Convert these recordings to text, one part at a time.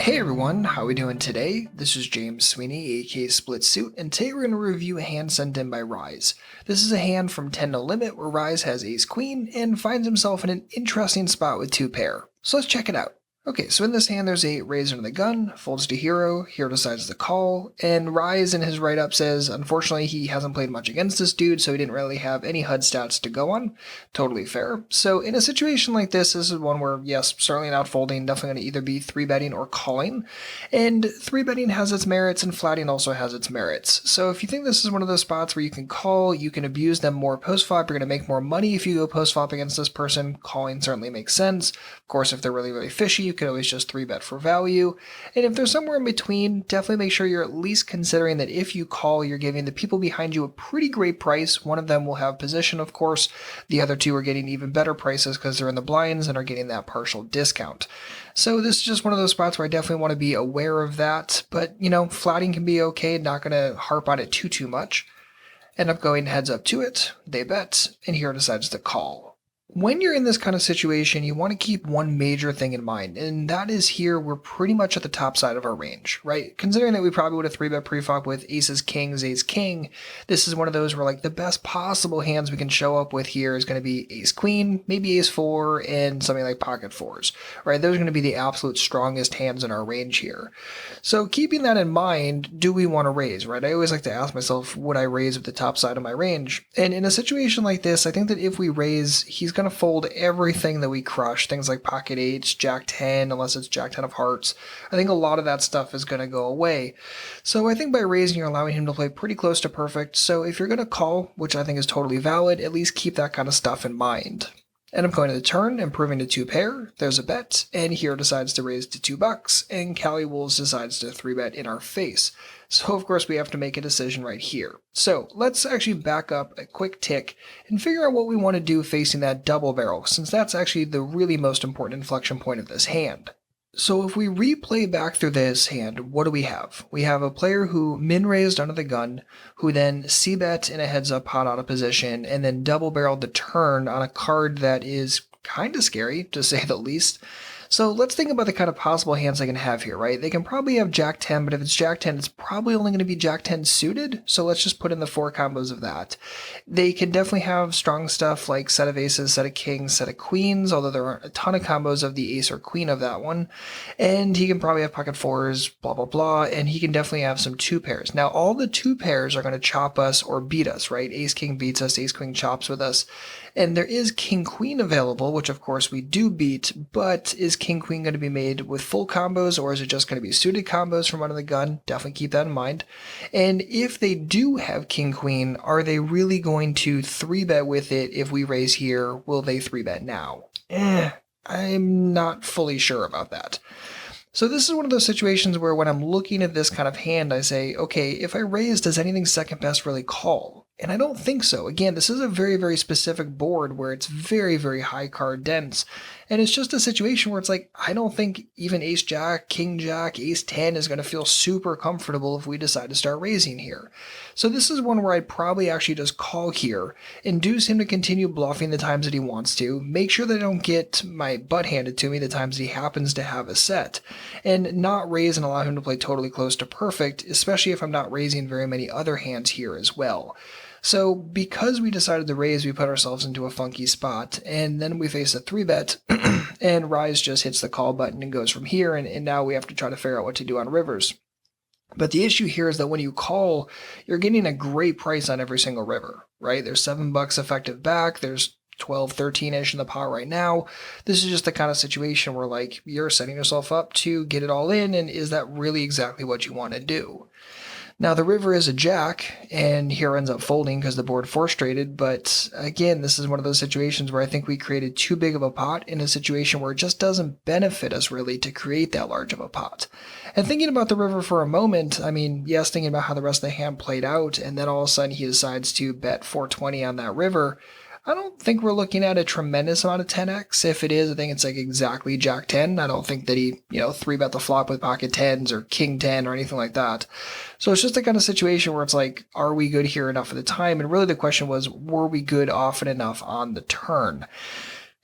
Hey everyone, how we doing today? This is James Sweeney, aka SplitSuit, and today we're going to review a hand sent in by Rise. This is a hand from 10 No Limit where Rise has Ace Queen and finds himself in an interesting spot with two pair. So let's check it out. Okay, so in this hand there's a Raise Under the Gun, folds to Hero, Hero decides to call, and Rise in his write-up says, unfortunately he hasn't played much against this dude, so he didn't really have any HUD stats to go on. Totally fair. So in a situation like this is one where, yes, certainly not folding, definitely going to either be 3-betting or calling, and 3-betting has its merits and flatting also has its merits. So if you think this is one of those spots where you can call, you can abuse them more post-flop, you're going to make more money if you go post-flop against this person, calling certainly makes sense. Of course, if they're really, really fishy, you can always just 3-bet for value. And if they're somewhere in between, definitely make sure you're at least considering that if you call, you're giving the people behind you a pretty great price. One of them will have position, of course. The other two are getting even better prices because they're in the blinds and are getting that partial discount. So this is just one of those spots where I definitely want to be aware of that. But, flatting can be okay. Not going to harp on it too much. End up going heads up to it. They bet, and Hero decides to call. When you're in this kind of situation, you want to keep one major thing in mind, and that is here we're pretty much at the top side of our range, right? Considering that we probably would have 3-bet preflop with aces, kings, ace, king, this is one of those where like the best possible hands we can show up with here is going to be ace, queen, maybe ace 4, and something like pocket 4s, right? Those are going to be the absolute strongest hands in our range here. So keeping that in mind, do we want to raise, right? I always like to ask myself, would I raise with the top side of my range? And in a situation like this, I think that if we raise, he's going to fold everything that we crush, things like pocket 8s, jack 10, unless it's jack 10 of hearts. I think a lot of that stuff is going to go away. So I think by raising, you're allowing him to play pretty close to perfect. So if you're going to call, which I think is totally valid, at least keep that kind of stuff in mind. End up going to the turn, improving to 2-pair, there's a bet, and Hero decides to raise to $2, and Cali Wolves decides to 3-bet in our face. So of course we have to make a decision right here. So let's actually back up a quick tick and figure out what we want to do facing that double barrel, since that's actually the really most important inflection point of this hand. So if we replay back through this hand, what do we have? We have a player who min-raised under the gun, who then c-bet in a heads-up pot out of position, and then double-barreled the turn on a card that is kind of scary, to say the least. So let's think about the kind of possible hands they can have here, right? They can probably have jack 10, but if it's jack 10, it's probably only going to be jack 10 suited, so let's just put in the 4 combos of that. They can definitely have strong stuff like set of aces, set of kings, set of queens, although there aren't a ton of combos of the ace or queen of that one. And he can probably have pocket 4s, blah, blah, blah, and he can definitely have some 2 pairs. Now, all the 2 pairs are going to chop us or beat us, right? Ace king beats us, ace queen chops with us. And there is king queen available, which of course we do beat, but is king queen going to be made with full combos, or is it just going to be suited combos from under the gun? Definitely keep that in mind. And if they do have king queen, are they really going to 3-bet with it if we raise here? Will they 3-bet now? I'm not fully sure about that. So this is one of those situations where when I'm looking at this kind of hand, I say, okay, if I raise, does anything second best really call? And I don't think so. Again, this is a very, very specific board where it's very, very high card dense. And it's just a situation where it's like, I don't think even ace jack, king jack, ace 10 is going to feel super comfortable if we decide to start raising here. So this is one where I'd probably actually just call here, induce him to continue bluffing the times that he wants to, make sure that I don't get my butt handed to me the times he happens to have a set, and not raise and allow him to play totally close to perfect, especially if I'm not raising very many other hands here as well. So because we decided to raise, we put ourselves into a funky spot, and then we face a 3-bet, and Rise just hits the call button and goes from here, and now we have to try to figure out what to do on rivers. But the issue here is that when you call, you're getting a great price on every single river, right? There's $7 effective back, there's 12, 13-ish in the pot right now. This is just the kind of situation where like you're setting yourself up to get it all in, and is that really exactly what you want to do? Now the river is a jack, and here ends up folding because the board force traded, but again, this is one of those situations where I think we created too big of a pot in a situation where it just doesn't benefit us really to create that large of a pot. And thinking about the river for a moment, I mean, yes, thinking about how the rest of the hand played out, and then all of a sudden he decides to bet 420 on that river, I don't think we're looking at a tremendous amount of 10x. If it is, I think it's like exactly jack 10. I don't think that he, 3-bet the flop with pocket 10s or king 10 or anything like that. So it's just the kind of situation where it's like, are we good here enough at the time? And really the question was, were we good often enough on the turn?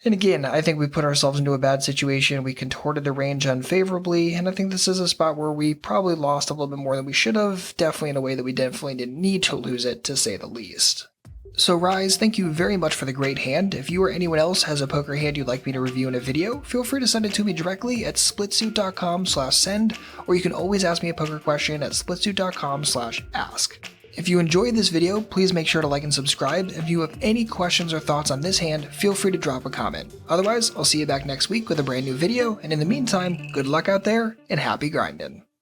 And again, I think we put ourselves into a bad situation. We contorted the range unfavorably, and I think this is a spot where we probably lost a little bit more than we should have, definitely in a way that we definitely didn't need to lose it, to say the least. So Rise, thank you very much for the great hand. If you or anyone else has a poker hand you'd like me to review in a video, feel free to send it to me directly at splitsuit.com/send, or you can always ask me a poker question at splitsuit.com/ask. If you enjoyed this video, please make sure to like and subscribe. If you have any questions or thoughts on this hand, feel free to drop a comment. Otherwise, I'll see you back next week with a brand new video, and in the meantime, good luck out there and happy grinding.